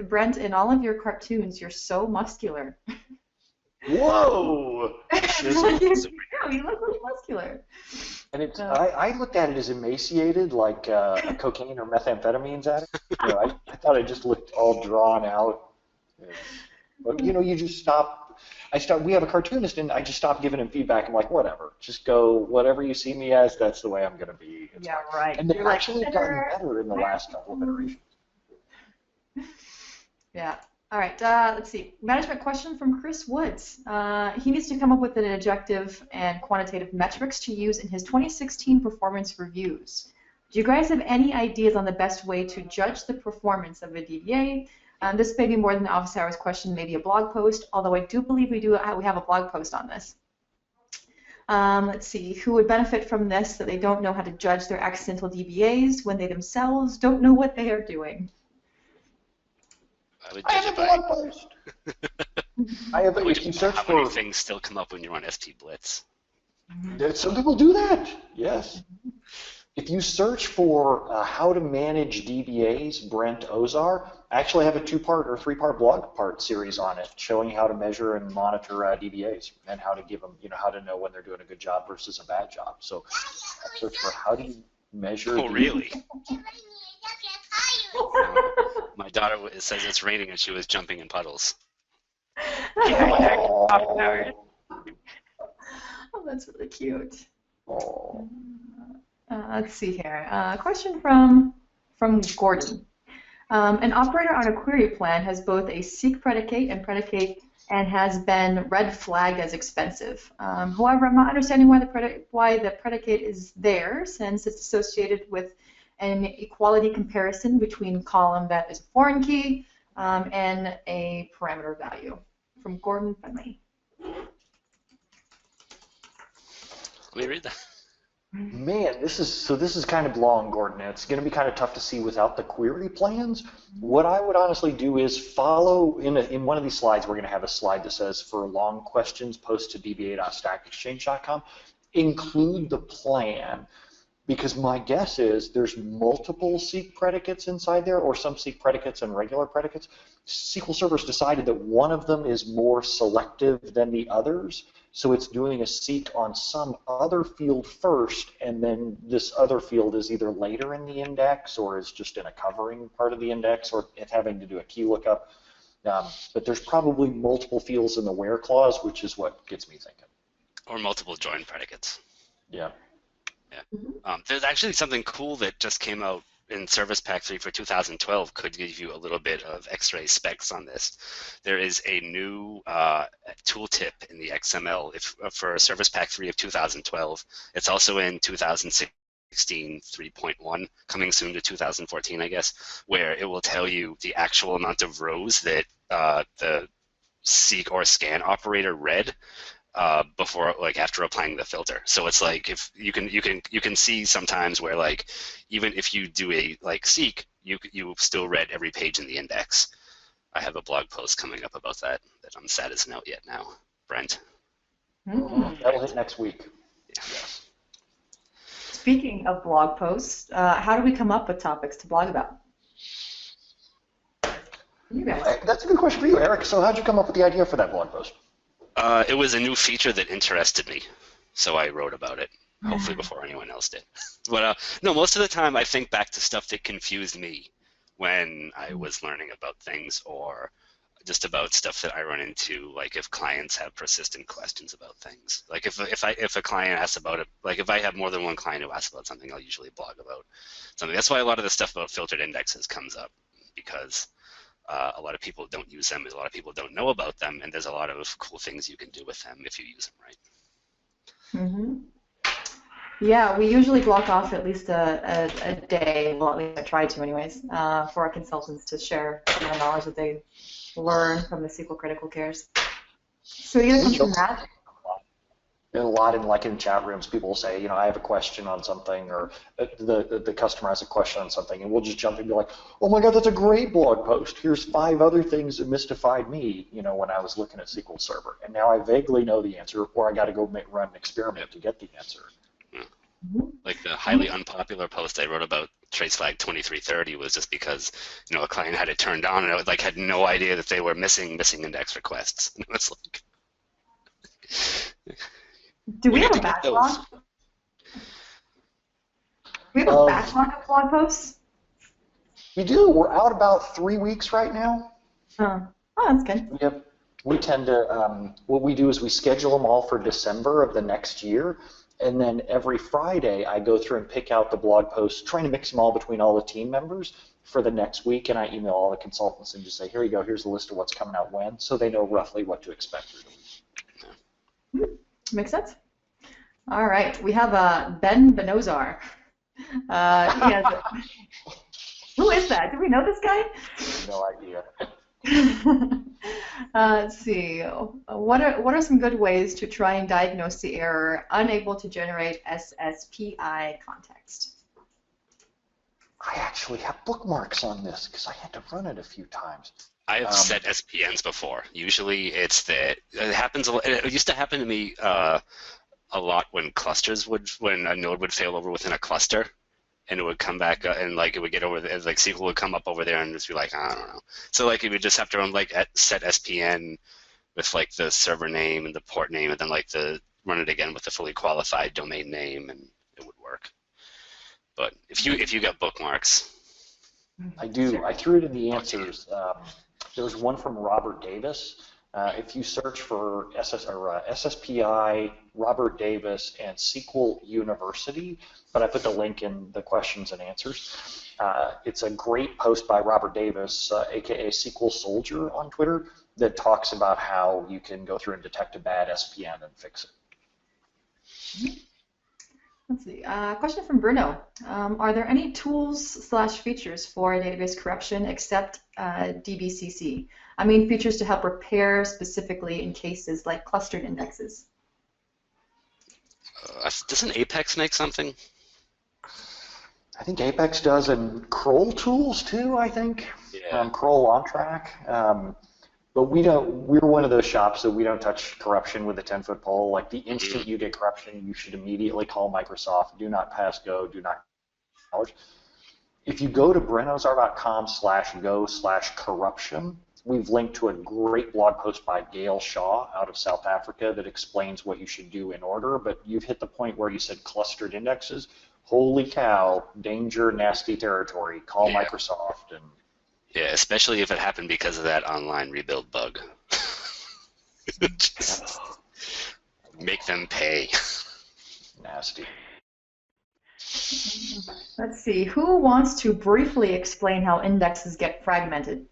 Brent, in all of your cartoons, you're so muscular. Whoa! You look really muscular. And it's, I looked at it as emaciated, like a cocaine or methamphetamines addict. You know, I thought it just looked all drawn out. But you know, you just stop. We have a cartoonist, and I just stopped giving him feedback. I'm like, whatever, just go whatever you see me as. That's the way I'm going to be. It's yeah, fine. right. And they've actually gotten better in the last couple of iterations. Yeah. All right. Let's see. Management question from Chris Woods. He needs to come up with an objective and quantitative metrics to use in his 2016 performance reviews. Do you guys have any ideas on the best way to judge the performance of a DBA? This may be more than the office hours question, maybe a blog post, although I do believe we have a blog post on this. Let's see, who would benefit from this, that they don't know how to judge their accidental DBAs when they themselves don't know what they are doing? I would judge it by... blog post. I have, if you search how for... many things still come up when you're on ST Blitz? Some people do that, yes. If you search for how to manage DBAs, Brent Ozar, I actually have a 2-part or 3-part blog part series on it, showing how to measure and monitor DBAs and how to give them, you know, how to know when they're doing a good job versus a bad job. So search for how do you measure. Oh, really? My daughter says it's raining and she was jumping in puddles. Oh, that's really cute. Oh. Let's see here. Question from Gordon. An operator on a query plan has both a seek predicate and has been red flagged as expensive. However, I'm not understanding why the predicate is there, since it's associated with an equality comparison between column that is a foreign key and a parameter value. From Gordon Finley. Let me read that. Man, this is kind of long, Gordon. It's going to be kind of tough to see without the query plans. What I would honestly do is follow in one of these slides. We're going to have a slide that says for long questions, post to dba.stackexchange.com. Include the plan, because my guess is there's multiple seek predicates inside there, or some seek predicates and regular predicates. SQL Server's decided that one of them is more selective than the others. So it's doing a seek on some other field first, and then this other field is either later in the index or is just in a covering part of the index, or it's having to do a key lookup. But there's probably multiple fields in the where clause, which is what gets me thinking. Or multiple join predicates. Yeah. Yeah. There's actually something cool that just came out in Service Pack 3 for 2012 could give you a little bit of X-ray specs on this. There is a new tooltip in the XML for Service Pack 3 of 2012. It's also in 2016 3.1, coming soon to 2014, I guess, where it will tell you the actual amount of rows that the seek or scan operator read before, like, after applying the filter. So it's like, if you can see sometimes where, like, even if you do a seek, you still read every page in the index. I have a blog post coming up about that I'm sad isn't out yet now. Brent. That'll hit next week. Yeah. Yes. Speaking of blog posts, how do we come up with topics to blog about? You guys. That's a good question for you, Eric. So how'd you come up with the idea for that blog post? It was a new feature that interested me, so I wrote about it, hopefully before anyone else did. But no, most of the time I think back to stuff that confused me when I was learning about things, or just about stuff that I run into, like if clients have persistent questions about things. Like if a client asks about it, like if I have more than one client who asks about something, I'll usually blog about something. That's why a lot of the stuff about filtered indexes comes up, because a lot of people don't use them, a lot of people don't know about them, and there's a lot of cool things you can do with them if you use them right. Yeah, we usually block off at least a day, well, at least I try to anyways, for our consultants to share some of the knowledge that they learn from the SQL Critical Cares. So you're going to come from that? A lot in chat rooms, people will say, I have a question on something, or the customer has a question on something, and we'll just jump in and be like, oh my God, that's a great blog post. Here's 5 other things that mystified me, when I was looking at SQL Server. And now I vaguely know the answer, or I got to go run an experiment to get the answer. Like the highly unpopular post I wrote about trace flag 2330 was just because a client had it turned on and I like had no idea that they were missing index requests. And it was like, Do we we have need a to get backlog? those. We have a backlog of blog posts? We do. We're out about 3 weeks right now. Oh, that's good. Yep. We tend to, what we do is we schedule them all for December of the next year, and then every Friday I go through and pick out the blog posts, trying to mix them all between all the team members for the next week, and I email all the consultants and just say, here you go, here's the list of what's coming out when, so they know roughly what to expect through the week. Makes sense. All right, we have Ben Benozar. Who is that? Do we know this guy? No idea. Let's see. What are some good ways to try and diagnose the error unable to generate SSPI context? I actually have bookmarks on this because I had to run it a few times. I have set SPNs before. Usually it's that it happens. It used to happen to me a lot when when a node would fail over within a cluster, and it would come back and like it would get over there, like SQL would come up over there and just be like, I don't know. So like you would just have to run like set SPN with like the server name and the port name, and then like run it again with the fully qualified domain name, and it would work. But if you got bookmarks, I do. I threw it in the answers. There was one from Robert Davis. If you search for SSPI, Robert Davis, and SQL University, but I put the link in the questions and answers. It's a great post by Robert Davis, aka SQL Soldier on Twitter, that talks about how you can go through and detect a bad SPN and fix it. Let's see. Question from Bruno. Are there any tools/features for database corruption except DBCC? I mean, features to help repair specifically in cases like clustered indexes. Doesn't Apex make something? I think Apex does, and Kroll tools too. I think. Yeah. Kroll on track. But we don't. We're one of those shops that we don't touch corruption with a 10-foot pole. Like the instant you get corruption, you should immediately call Microsoft. Do not pass go. Do not acknowledge. If you go to brentozar.com/go/corruption, we've linked to a great blog post by Gail Shaw out of South Africa that explains what you should do in order. But you've hit the point where you said clustered indexes. Holy cow! Danger, nasty territory. Call Microsoft and. Yeah, especially if it happened because of that online rebuild bug. Just make them pay. Nasty. Let's see. Who wants to briefly explain how indexes get fragmented?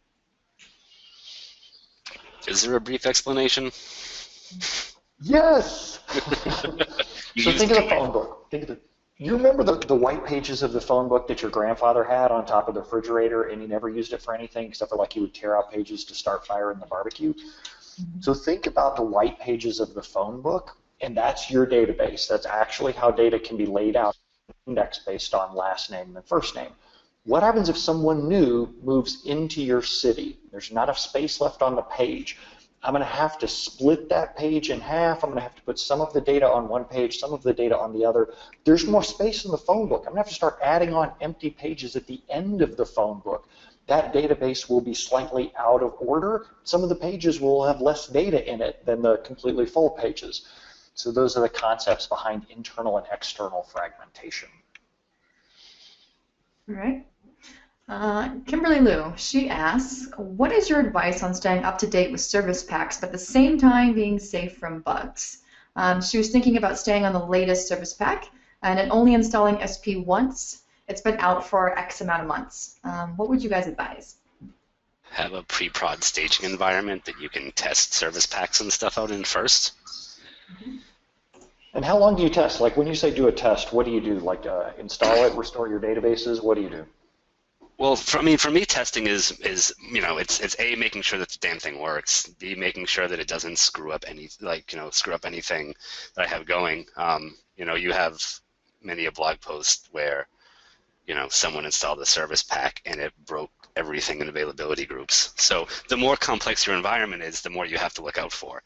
Is there a brief explanation? Yes! So think of the phone book. You remember the white pages of the phone book that your grandfather had on top of the refrigerator and he never used it for anything except for like he would tear out pages to start fire in the barbecue? Mm-hmm. So think about the white pages of the phone book, and that's your database. That's actually how data can be laid out, index based on last name and first name. What happens if someone new moves into your city? There's not enough space left on the page. I'm going to have to split that page in half. I'm going to have to put some of the data on one page, some of the data on the other. There's more space in the phone book. I'm going to have to start adding on empty pages at the end of the phone book. That database will be slightly out of order. Some of the pages will have less data in it than the completely full pages. So those are the concepts behind internal and external fragmentation. All right. Kimberly Liu, she asks, what is your advice on staying up to date with service packs, but at the same time being safe from bugs? She was thinking about staying on the latest service pack and then only installing SP once. It's been out for X amount of months. What would you guys advise? Have a pre-prod staging environment that you can test service packs and stuff out in first. Mm-hmm. And how long do you test? Like when you say do a test, what do you do? Like install it, restore your databases? What do you do? Well, for me, testing is it's A, making sure that the damn thing works. B, making sure that it doesn't screw up anything that I have going. You have many a blog post where someone installed a service pack and it broke everything in availability groups. So the more complex your environment is, the more you have to look out for.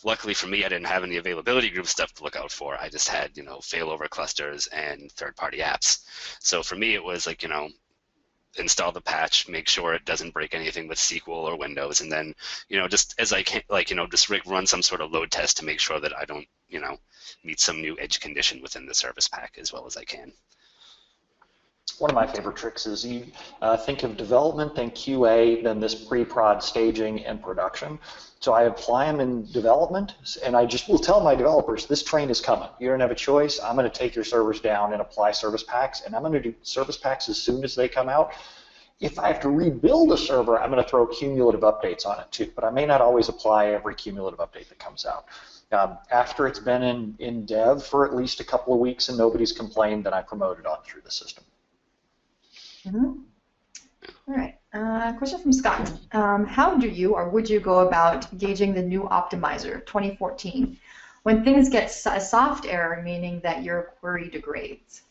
Luckily for me, I didn't have any availability group stuff to look out for. I just had, failover clusters and third-party apps. So for me, it was like, install the patch, make sure it doesn't break anything with SQL or Windows, and then, just as I can, just run some sort of load test to make sure that I don't, meet some new edge condition within the service pack as well as I can. One of my favorite tricks is you think of development, then QA, then this pre-prod staging and production. So I apply them in development, and I just will tell my developers, this train is coming. You don't have a choice. I'm going to take your servers down and apply service packs, and I'm going to do service packs as soon as they come out. If I have to rebuild a server, I'm going to throw cumulative updates on it too, but I may not always apply every cumulative update that comes out. After it's been in dev for at least a couple of weeks and nobody's complained, then I promote it on through the system. Mm-hmm. All right. Question from Scott. How do you or would you go about gauging the new optimizer 2014 when things get a soft error, meaning that your query degrades?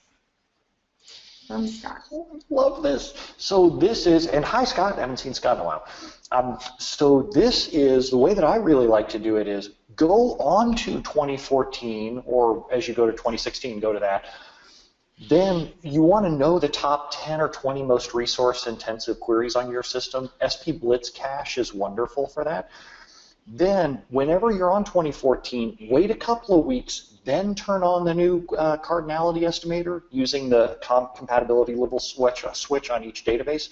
From Scott. Love this. So this is, and hi Scott, I haven't seen Scott in a while. So this is, the way that I really like to do it is go on to 2014, or as you go to 2016, go to that. Then you want to know the top 10 or 20 most resource-intensive queries on your system. SP Blitz Cache is wonderful for that. Then, whenever you're on 2014, wait a couple of weeks, then turn on the new cardinality estimator using the compatibility level switch on each database.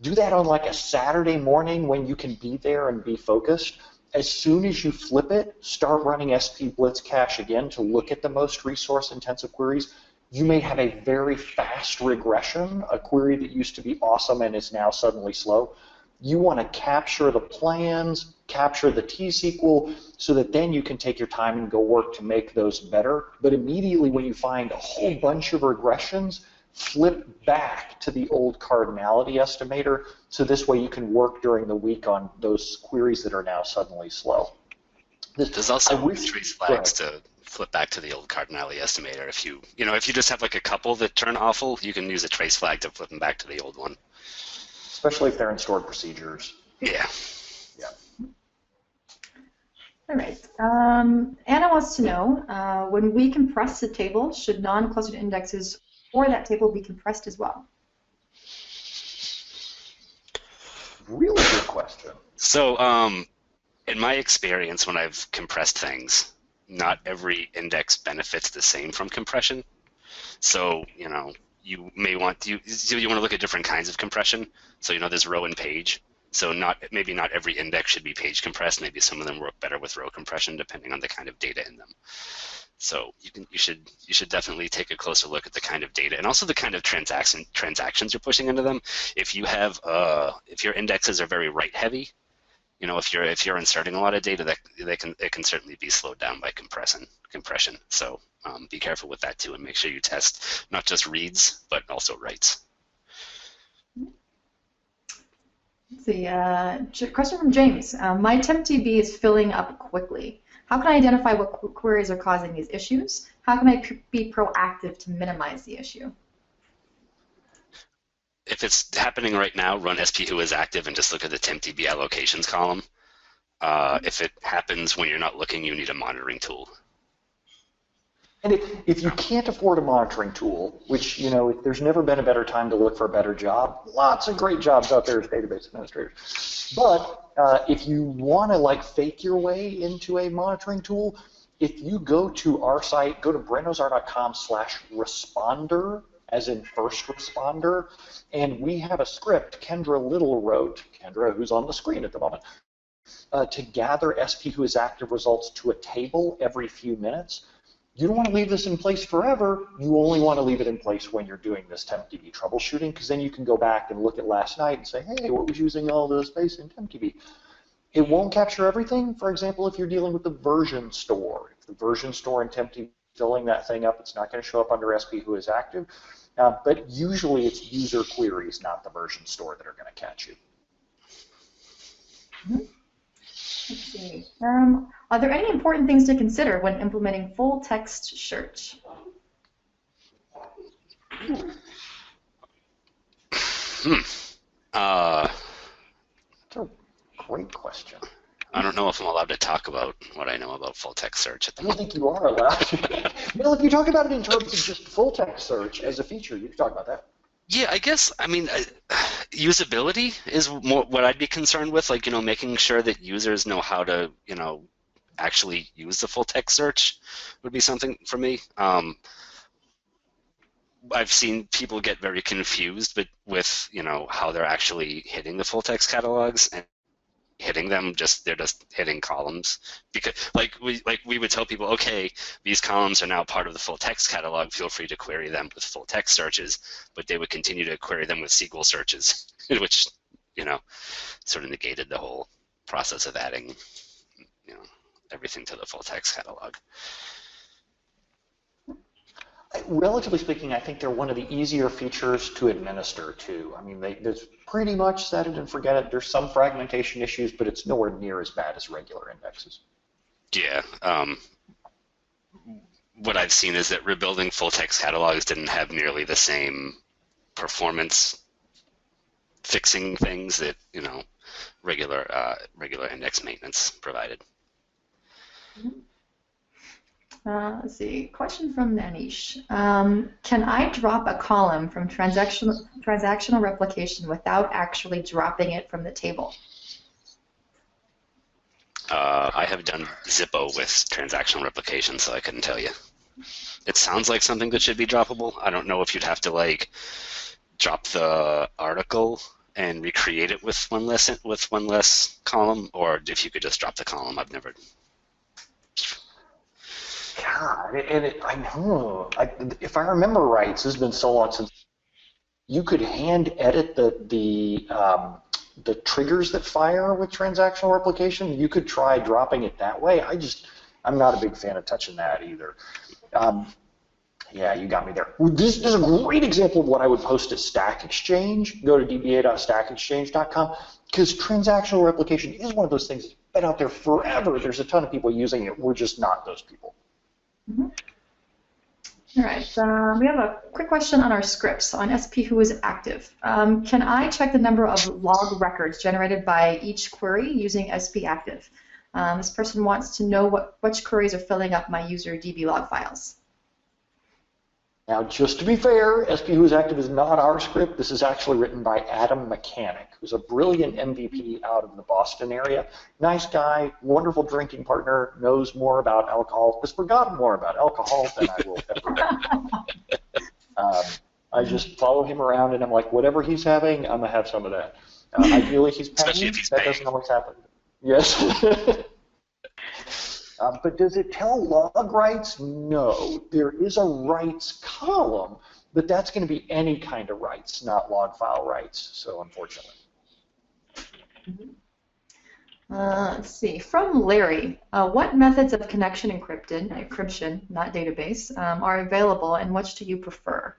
Do that on like a Saturday morning when you can be there and be focused. As soon as you flip it, start running SP Blitz Cache again to look at the most resource-intensive queries. You may have a very fast regression, a query that used to be awesome and is now suddenly slow. You want to capture the plans, capture the T-SQL, so that then you can take your time and go work to make those better. But immediately when you find a whole bunch of regressions, flip back to the old cardinality estimator, so this way you can work during the week on those queries that are now suddenly slow. There's also trace flags to flip back to the old cardinality estimator. If you just have like a couple that turn awful, you can use a trace flag to flip them back to the old one. Especially if they're in stored procedures. Yeah. Yeah. All right. Anna wants to know, when we compress the table, should non-clustered indexes for that table be compressed as well? Really good question. So, in my experience, when I've compressed things, not every index benefits the same from compression. So, you may want to look at different kinds of compression. So, there's row and page. So maybe not every index should be page compressed. Maybe some of them work better with row compression depending on the kind of data in them. So you should definitely take a closer look at the kind of data and also the kind of transactions you're pushing into them. If you have if your indexes are very write heavy, if you're inserting a lot of data, it can certainly be slowed down by compression. So be careful with that too, and make sure you test not just reads but also writes. Let's see. Question from James. My TempDB is filling up quickly. How can I identify what queries are causing these issues? How can I be proactive to minimize the issue? If it's happening right now, run SP-who is active and just look at the TempDB allocations column. If it happens when you're not looking, you need a monitoring tool. And if you can't afford a monitoring tool, which, there's never been a better time to look for a better job, lots of great jobs out there as database administrators. But if you want to fake your way into a monitoring tool, if you go to our site, go to brentozar.com/responder, as in first responder, and we have a script Kendra Little wrote, Kendra, who's on the screen at the moment, to gather SP-who is active results to a table every few minutes. You don't want to leave this in place forever. You only want to leave it in place when you're doing this TempDB troubleshooting, because then you can go back and look at last night and say, hey, what was using all the space in TempDB? It won't capture everything. For example, if you're dealing with the version store, if the version store in TempDB is filling that thing up, it's not going to show up under SP-who is active. But usually it's user queries, not the version store, that are going to catch you. Mm-hmm. Let's see. Are there any important things to consider when implementing full text search? That's a great question. I don't know if I'm allowed to talk about what I know about full-text search at the I don't moment. think you are allowed. Well, if you talk about it in terms of just full-text search as a feature, you can talk about that. Yeah, I guess, I mean, usability is more what I'd be concerned with, like, making sure that users know how to, actually use the full-text search would be something for me. I've seen people get very confused with how they're actually hitting the full-text catalogs, and hitting them they're just hitting columns, because we would tell people, okay, these columns are now part of the full text catalog, feel free to query them with full text searches, but they would continue to query them with SQL searches, which sort of negated the whole process of adding everything to the full text catalog. Relatively speaking, I think they're one of the easier features to administer too. I mean, there's pretty much set it and forget it. There's some fragmentation issues, but it's nowhere near as bad as regular indexes. Yeah. What I've seen is that rebuilding full text catalogs didn't have nearly the same performance fixing things that regular index maintenance provided. Let's see. Question from Anish. Can I drop a column from transactional replication without actually dropping it from the table? I have done Zippo with transactional replication, so I couldn't tell you. It sounds like something that should be droppable. I don't know if you'd have to drop the article and recreate it with one less column, or if you could just drop the column. I've never. God, I know. If I remember right, this has been so long since you could hand edit the triggers that fire with transactional replication. You could try dropping it that way. I'm not a big fan of touching that either. Yeah, you got me there. This is a great example of what I would post at Stack Exchange. Go to dba.stackexchange.com, because transactional replication is one of those things that's been out there forever. There's a ton of people using it. We're just not those people. Mm-hmm. All right, we have a quick question on our scripts on SP who is active. Can I check the number of log records generated by each query using SP active? This person wants to know which queries are filling up my user DB log files. Now, just to be fair, SP Who is Active is not our script. This is actually written by Adam Mechanic, who's a brilliant MVP out of the Boston area. Nice guy, wonderful drinking partner, knows more about alcohol, has forgotten more about alcohol than I will ever. I just follow him around, and I'm like, whatever he's having, I'm going to have some of that. Ideally, he's paying. Especially if he's that paying. doesn't always happen. Yes. But does it tell log rights? No. There is a rights column, but that's going to be any kind of rights, not log file rights, so unfortunately. Let's see. From Larry, what methods of connection encryption, not database, are available, and which do you prefer?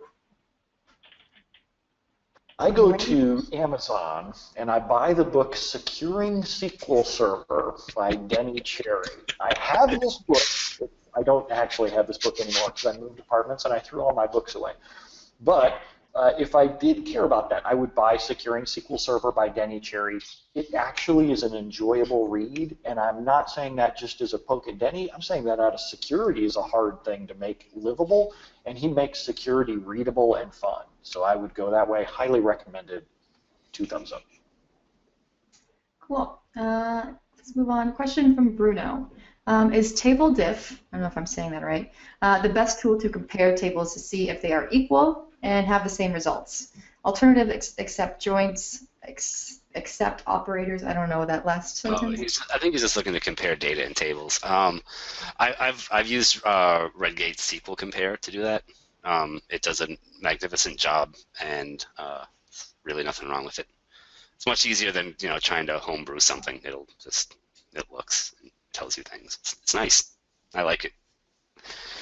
I go to Amazon and I buy the book Securing SQL Server by Denny Cherry. I have this book. I don't actually have this book anymore because I moved departments and I threw all my books away. But if I did care about that, I would buy Securing SQL Server by Denny Cherry. It actually is an enjoyable read, and I'm not saying that just as a poke at Denny. I'm saying that out of security is a hard thing to make livable, and he makes security readable and fun. So I would go that way. Highly recommended. 2 thumbs up. Cool. Let's move on. Question from Bruno. Is table diff, I don't know if I'm saying that right, the best tool to compare tables to see if they are equal and have the same results? Alternative except joints, except operators. I don't know that last sentence. I think he's just looking to compare data in tables. I've used Redgate SQL Compare to do that. It does a magnificent job, and really nothing wrong with it. It's much easier than trying to homebrew something. It looks, and tells you things. It's nice. I like it.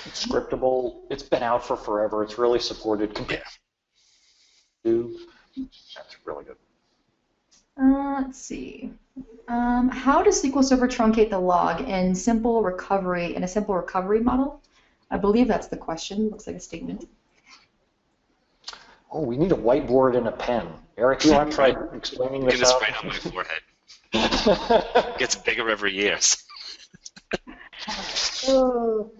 It's scriptable. It's been out for forever. It's really supported. Yeah. That's really good. Let's see. How does SQL Server truncate the log in a simple recovery model? I believe that's the question. Looks like a statement. Oh, we need a whiteboard and a pen. Eric, you want to try explaining You can this just out? write on my forehead. It gets bigger every year. So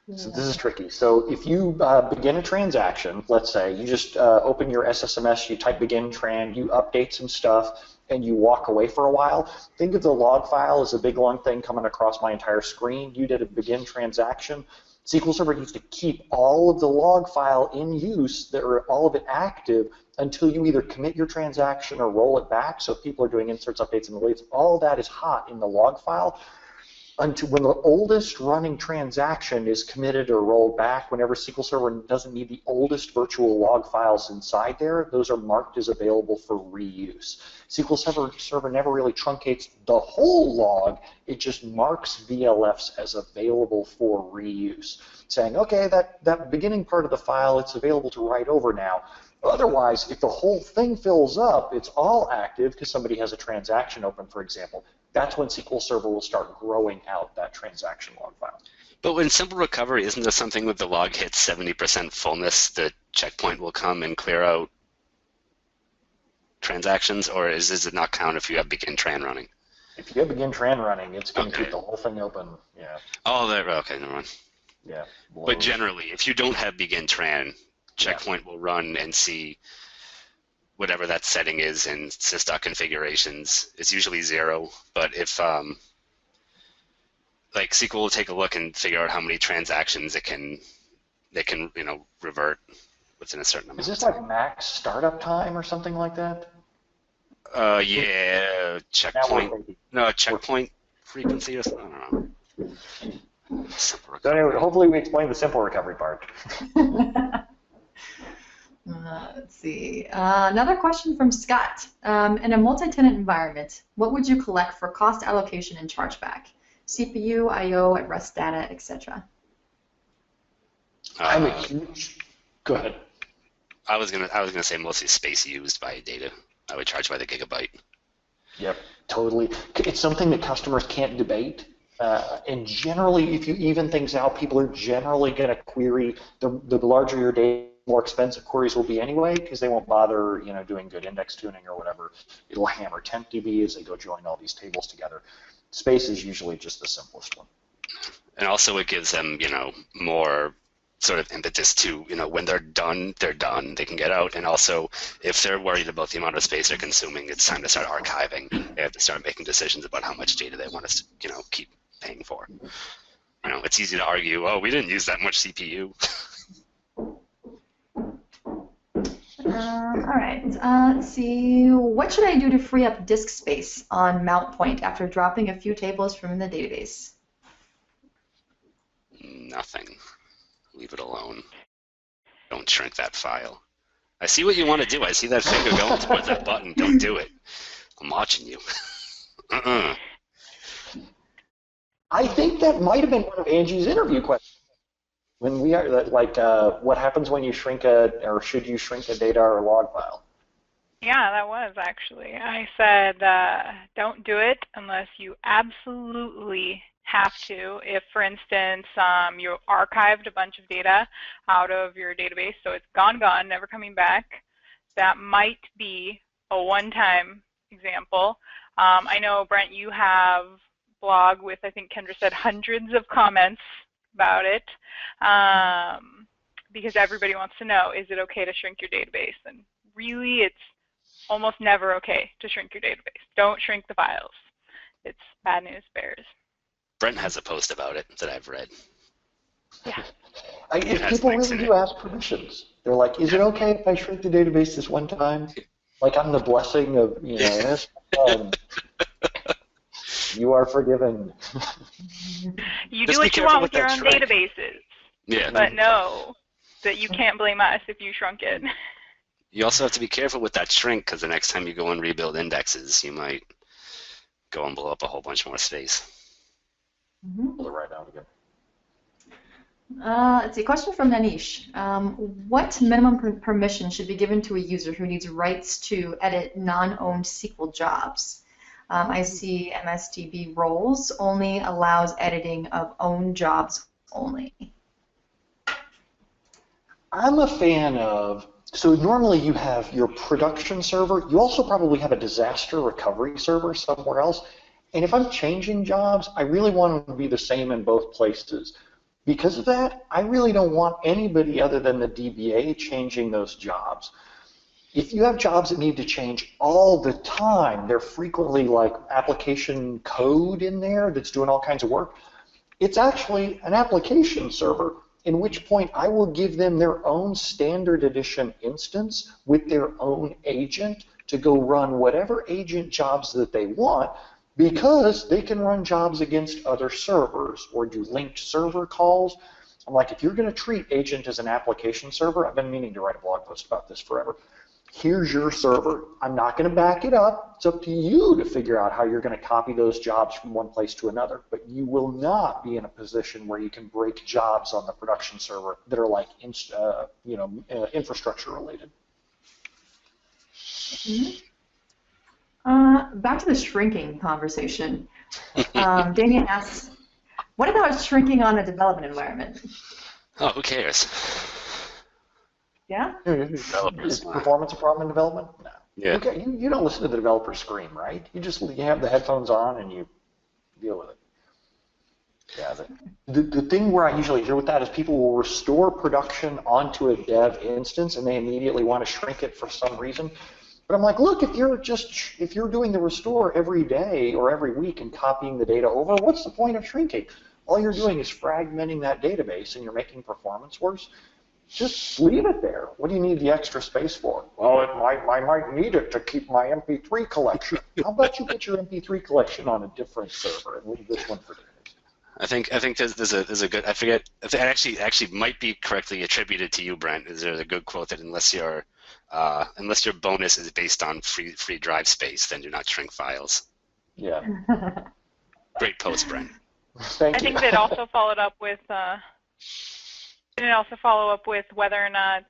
this is tricky. So if you begin a transaction, let's say you just open your SSMS, you type begin tran, you update some stuff, and you walk away for a while. Think of the log file as a big long thing coming across my entire screen. You did a begin transaction. SQL Server needs to keep all of the log file in use, all of it active, until you either commit your transaction or roll it back. So if people are doing inserts, updates, and deletes, all that is hot in the log file. Until when the oldest running transaction is committed or rolled back, whenever SQL Server doesn't need the oldest virtual log files inside there, those are marked as available for reuse. SQL Server never really truncates the whole log, it just marks VLFs as available for reuse, saying, okay, that beginning part of the file, it's available to write over now. Otherwise, if the whole thing fills up, it's all active because somebody has a transaction open, for example. That's when SQL Server will start growing out that transaction log file. But when simple recovery, isn't there something with the log hits 70% fullness, the checkpoint will come and clear out transactions, or does it not count if you have begin tran running? If you have begin tran running, it's going to keep the whole thing open. Yeah. Oh, okay, never mind. Yeah. But generally, if you don't have begin tran, checkpoint will run and see whatever that setting is in sys configurations. It's usually 0, but if like SQL will take a look and figure out how many transactions they can revert within a certain amount. Is this like max startup time or something like that? Yeah, checkpoint. No, checkpoint frequency or something. I don't know. So anyway, hopefully we explained the simple recovery part. Let's see. Another question from Scott. In a multi-tenant environment, what would you collect for cost allocation and chargeback? CPU, I/O, at rest data, etc. I'm a huge. Go ahead. I was gonna say mostly space used by data. I would charge by the gigabyte. Yep, totally. It's something that customers can't debate. And generally, if you even things out, people are generally going to query. The larger your data, more expensive queries will be anyway, because they won't bother, doing good index tuning or whatever. It'll hammer temp DB as they go join all these tables together. Space is usually just the simplest one. And also it gives them, more sort of impetus to, when they're done, they can get out. And also, if they're worried about the amount of space they're consuming, it's time to start archiving. They have to start making decisions about how much data they want us to, keep paying for. It's easy to argue, oh, we didn't use that much CPU. All right, let's see. What should I do to free up disk space on Mount Point after dropping a few tables from the database? Nothing. Leave it alone. Don't shrink that file. I see what you want to do. I see that finger going towards that button. Don't do it. I'm watching you. I think that might have been one of Angie's interview questions. When we are what happens when you shrink or should you shrink a data or log file? Yeah, that was actually. I said don't do it unless you absolutely have to. If, for instance, you archived a bunch of data out of your database, so it's gone, never coming back, that might be a one-time example. I know, Brent, you have blog with, I think Kendra said, hundreds of comments about it, because everybody wants to know, is it okay to shrink your database? And really, it's almost never okay to shrink your database. Don't shrink the files. It's bad news bears. Brent has a post about it that I've read. Yeah. People really do ask permissions. They're like, is it okay if I shrink the database this one time? Like I'm the blessing of, this. You are forgiven. You do what you want with your own databases. Yeah. But know that you can't blame us if you shrunk it. You also have to be careful with that shrink, because the next time you go and rebuild indexes, you might go and blow up a whole bunch more space. Pull it right down again. Let's see, question from Nanish. What minimum permission should be given to a user who needs rights to edit non-owned SQL jobs? I see MSDB roles only allows editing of owned jobs only. I'm a fan of, So normally you have your production server. You also probably have a disaster recovery server somewhere else. And if I'm changing jobs, I really want them to be the same in both places. Because of that, I really don't want anybody other than the DBA changing those jobs. If you have jobs that need to change all the time, they're frequently like application code in there that's doing all kinds of work, it's actually an application server, in which point I will give them their own standard edition instance with their own agent to go run whatever agent jobs that they want, because they can run jobs against other servers or do linked server calls. I'm like, if you're going to treat agent as an application server, I've been meaning to write a blog post about this forever. Here's your server. I'm not going to back it up. It's up to you to figure out how you're going to copy those jobs from one place to another. But you will not be in a position where you can break jobs on the production server that are like infrastructure related. Mm-hmm. Back to the shrinking conversation. Damien asks, what about shrinking on a development environment? Oh, who cares? Yeah? Is performance a problem in development? No. Yeah. You don't listen to the developer scream, right? You have the headphones on and you deal with it. Yeah. The thing where I usually hear with that is people will restore production onto a dev instance and they immediately want to shrink it for some reason. But I'm like, look, if you're doing the restore every day or every week and copying the data over, what's the point of shrinking? All you're doing is fragmenting that database and you're making performance worse. Just leave it there. What do you need the extra space for? Well, I might need it to keep my MP3 collection. How about you put your MP3 collection on a different server and leave this one for database? I think there's a good, I forget, it actually might be correctly attributed to you, Brent. Is there a good quote that unless your bonus is based on free drive space, then do not shrink files. Yeah. Great post, Brent. Thank you. I think they'd also followed up with whether or not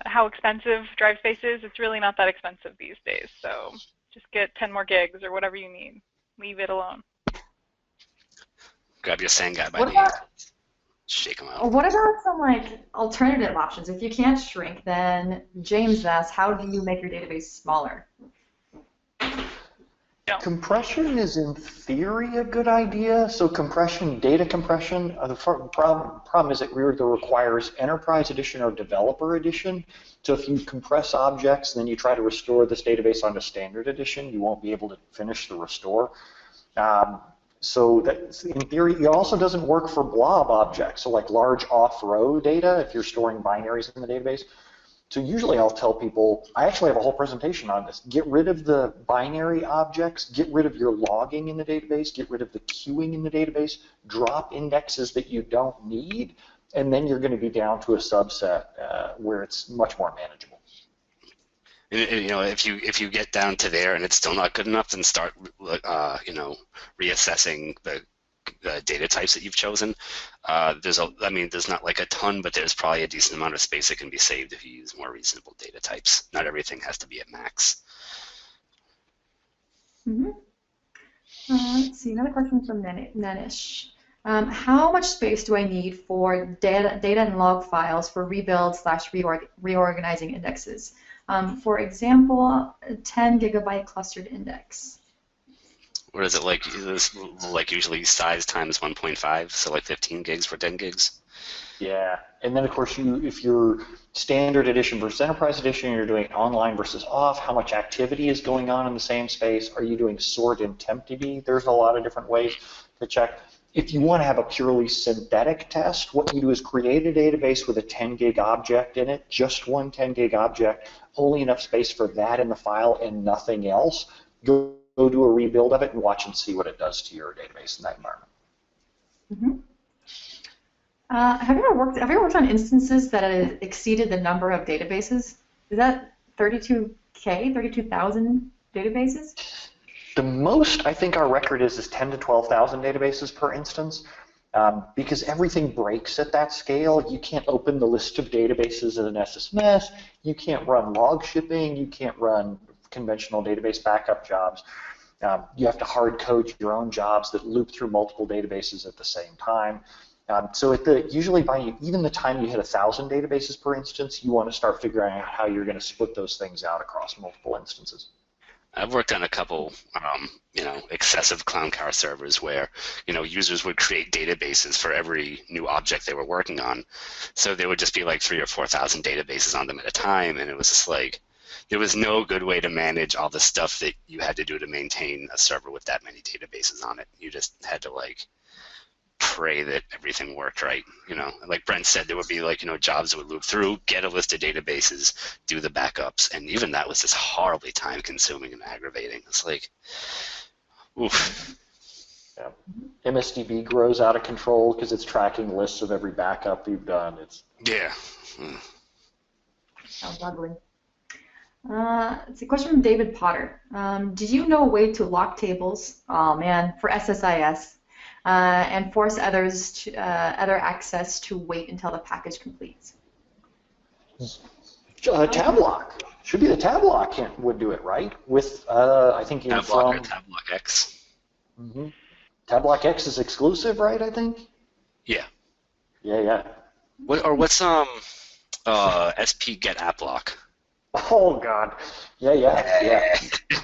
how expensive drive space is. It's really not that expensive these days, so just get 10 more gigs or whatever you need. Leave it alone. Grab your sand guy by the hand. Shake him out. What about some alternative options? If you can't shrink, then James asks, how do you make your database smaller? Compression is in theory a good idea. So data compression, the problem is it either requires enterprise edition or developer edition. So if you compress objects and then you try to restore this database onto standard edition, you won't be able to finish the restore. So that, in theory, it also doesn't work for blob objects, so like large off-row data if you're storing binaries in the database. So usually I'll tell people, I actually have a whole presentation on this, get rid of the binary objects, get rid of your logging in the database, get rid of the queuing in the database, drop indexes that you don't need, and then you're going to be down to a subset where it's much more manageable. If you get down to there and it's still not good enough, then start reassessing the data types that you've chosen. There's not like a ton, but there's probably a decent amount of space that can be saved if you use more reasonable data types. Not everything has to be at max. Mm-hmm. Let's see, another question from Nanish. How much space do I need for data and log files for rebuild/reorganizing indexes? For example, a 10 gigabyte clustered index. What is it like? Like usually size times 1.5, so like 15 gigs for 10 gigs? Yeah, and then of course if you're standard edition versus enterprise edition, you're doing online versus off, how much activity is going on in the same space? Are you doing sort and tempdb? There's a lot of different ways to check. If you want to have a purely synthetic test, what you do is create a database with a 10 gig object in it, just one 10 gig object, only enough space for that in the file and nothing else. Go do a rebuild of it and watch and see what it does to your database in that environment. Mm-hmm. Have you ever worked on instances that exceeded the number of databases? Is that 32,000 databases? The most I think our record is 10 to 12,000 databases per instance. Because everything breaks at that scale. You can't open the list of databases in an SSMS. You can't run log shipping. You can't run conventional database backup jobs. You have to hard code your own jobs that loop through multiple databases at the same time. So usually by even the time you hit 1,000 databases per instance, you want to start figuring out how you're going to split those things out across multiple instances. I've worked on a couple, excessive clown car servers where, users would create databases for every new object they were working on. So there would just be like 3,000 or 4,000 databases on them at a time, and it was just like, there was no good way to manage all the stuff that you had to do to maintain a server with that many databases on it. You just had to like pray that everything worked right. Like Brent said, there would be like, jobs that would loop through, get a list of databases, do the backups, and even that was just horribly time consuming and aggravating. It's like, oof. Yeah. MSDB grows out of control because it's tracking lists of every backup you've done. Yeah. Sounds ugly. It's a question from David Potter. Did you know a way to lock tables? Oh man, for SSIS. And force other access to wait until the package completes. Tab lock. Should be the tab lock would do it, right? With, I think tab lock or tab lock X. Mm-hmm. Tab lock X is exclusive, right, I think? Yeah. Yeah. What's SP get app lock? Oh, God. Yeah.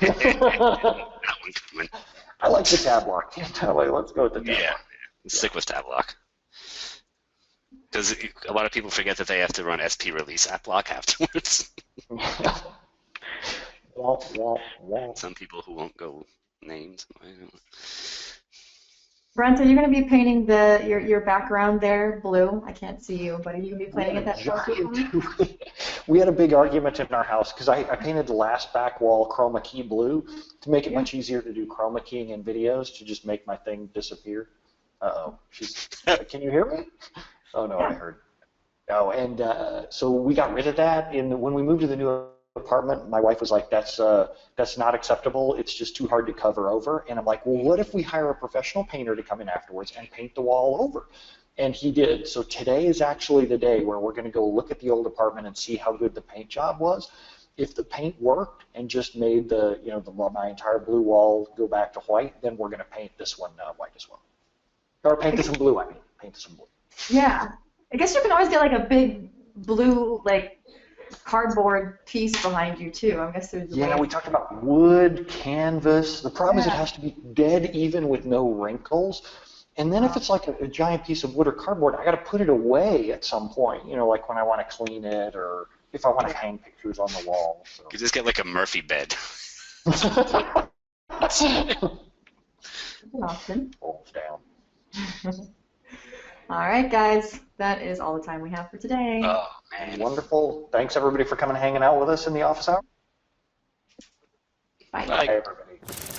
That one coming. I like the tab lock. Let's go with the tab lock. Yeah, stick with tab lock. Because a lot of people forget that they have to run SP release app lock afterwards. Some people who won't go names. Brent, are you going to be painting your background there blue? I can't see you, but are you going to be painting it that color? We had a big argument in our house because I painted the last back wall chroma key blue to make it much easier to do chroma keying in videos to just make my thing disappear. Uh-oh. Can you hear me? Oh, no, I heard. Oh, and so we got rid of that. And when we moved to the new apartment, my wife was like, that's not acceptable. It's just too hard to cover over. And I'm like, well, what if we hire a professional painter to come in afterwards and paint the wall over? And he did. So today is actually the day where we're going to go look at the old apartment and see how good the paint job was. If the paint worked and just made my entire blue wall go back to white, then we're going to paint this one white as well. Or paint this one blue, Paint this one blue. Yeah. I guess you can always get like a big blue, like, cardboard piece behind you too. I guess there's we talked about wood, canvas. The problem is it has to be dead even with no wrinkles. And then if it's like a giant piece of wood or cardboard, I got to put it away at some point. Like when I want to clean it or if I want to hang pictures on the wall. So. You just get like a Murphy bed. Often. Falls down. All right, guys. That is all the time we have for today. Oh, man. Wonderful. Thanks, everybody, for coming and hanging out with us in the office hour. Bye. Bye. Bye, everybody.